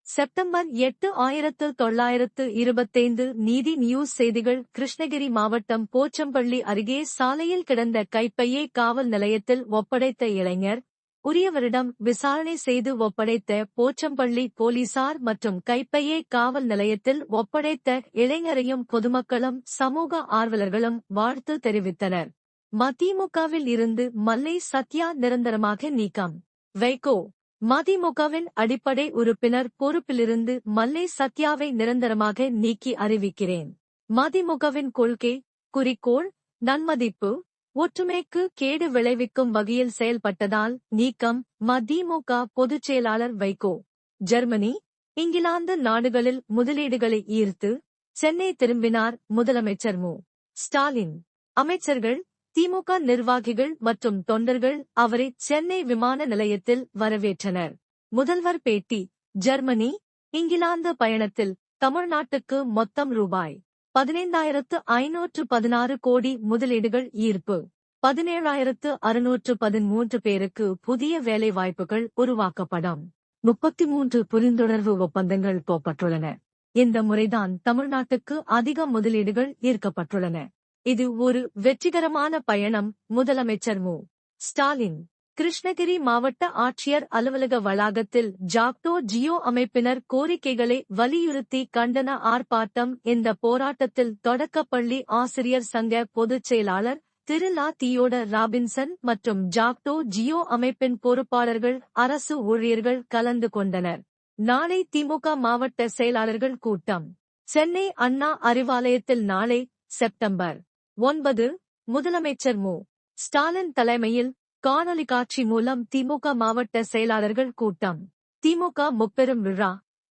September 8 1925 நீதி news செய்திகள் கிருஷ்ணகிரி மாவட்டம் போச்சம்பள்ளி அருகே சாலையில் கிடந்த கைப்பையை காவல் நிலையத்தில் ஒப்படைத்த இளைஞர், உரியவரிடம் விசாரணை செய்து ஒப்படைத்த போச்சம்பள்ளி போலீசார் மற்றும் கைப்பையை காவல் நிலையத்தில் ஒப்படைத்த இளைஞரையும் பொதுமக்களும் சமூக ஆர்வலர்களும் வாழ்த்து தெரிவித்தனர். மதிமுகவில் இருந்து மல்லை சத்யா நிரந்தரமாக நீக்கம். வைகோ மதிமுகவின் அடிப்படை உறுப்பினர் பொறுப்பிலிருந்து மல்லை சத்யாவை நிரந்தரமாக நீக்கி அறிவிக்கிறேன். மதிமுகவின் கொள்கை, குறிக்கோள், நன்மதிப்பு, ஒற்றுமைக்கு கேடு விளைவிக்கும் வகையில் செயல்பட்டதால் நீக்கம். மதிமுக பொதுச் செயலாளர் வைகோ ஜெர்மனி, இங்கிலாந்து நாடுகளில் முதலீடுகளை ஈர்த்து சென்னை திரும்பினார் முதலமைச்சர் மு. ஸ்டாலின். அமைச்சர்கள், திமுக நிர்வாகிகள் மற்றும் தொண்டர்கள் அவரை சென்னை விமான நிலையத்தில் வரவேற்றனர். முதல்வர் பேட்டி. ஜெர்மனி, இங்கிலாந்து பயணத்தில் தமிழ்நாட்டுக்கு மொத்தம் ரூபாய் 15,516 கோடி முதலீடுகள் ஈர்ப்பு. 17,613 பேருக்கு புதிய வேலைவாய்ப்புகள் உருவாக்கப்படும். 33 புரிந்துணர்வு ஒப்பந்தங்கள் போடப்பட்டுள்ளன. இந்த முறைதான் தமிழ்நாட்டுக்கு அதிக முதலீடுகள் ஈர்க்கப்பட்டுள்ளன. இது ஒரு வெற்றிகரமான பயணம். முதலமைச்சர் மு. ஸ்டாலின். கிருஷ்ணகிரி மாவட்ட ஆட்சியர் அலுவலக வளாகத்தில் ஜாக்டோ ஜியோ அமைப்பினர் கோரிக்கைகளை வலியுறுத்தி கண்டன ஆர்ப்பாட்டம். இந்த போராட்டத்தில் தொடக்கப்பள்ளி ஆசிரியர் சங்க பொதுச் செயலாளர் திரு லா தியோடர் ராபின்சன் மற்றும் ஜாக்டோ ஜியோ அமைப்பின் பொறுப்பாளர்கள், அரசு ஊழியர்கள் கலந்து கொண்டனர். நாளை திமுக மாவட்ட செயலாளர்கள் கூட்டம். சென்னை அண்ணா அறிவாலயத்தில் நாளை செப்டம்பர் 9 முதலமைச்சர் மு. ஸ்டாலின் தலைமையில் காணொலி காட்சி மூலம் திமுக மாவட்ட செயலாளர்கள் கூட்டம். திமுக முப்பெரும் விழா.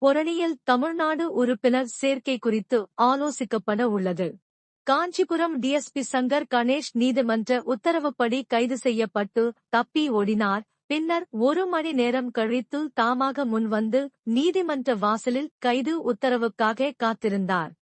பொரணியில் தமிழ்நாடு உறுப்பினர் சேர்க்கை குறித்து ஆலோசிக்கப்பட உள்ளது. காஞ்சிபுரம் டிஎஸ்பி சங்கர் கணேஷ் நீதிமன்ற உத்தரவுப்படி கைது செய்யப்பட்டு தப்பி ஓடினார். பின்னர் 1 மணி நேரம் கழித்து தாமாக முன்வந்து நீதிமன்ற வாசலில் கைது உத்தரவுக்காக காத்திருந்தார்.